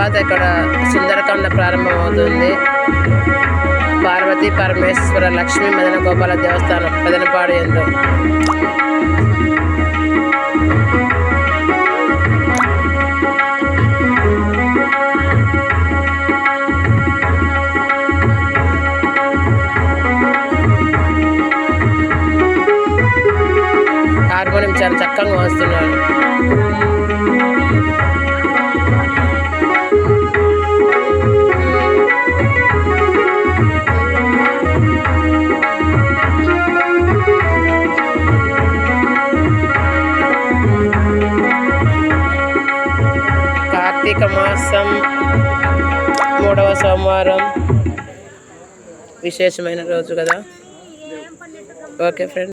తర్వాత ఇక్కడ సుందరకాండ ప్రారంభమవుతుంది. పార్వతీ పరమేశ్వర లక్ష్మీ మదన గోపాల దేవస్థానం పెదనపాడు యందు. హార్మోనియం చాలా చక్కగా వస్తున్నాడు. కార్తీక మాసం 3వ సోమవారం విశేషమైన రోజు కదా. Okay friends.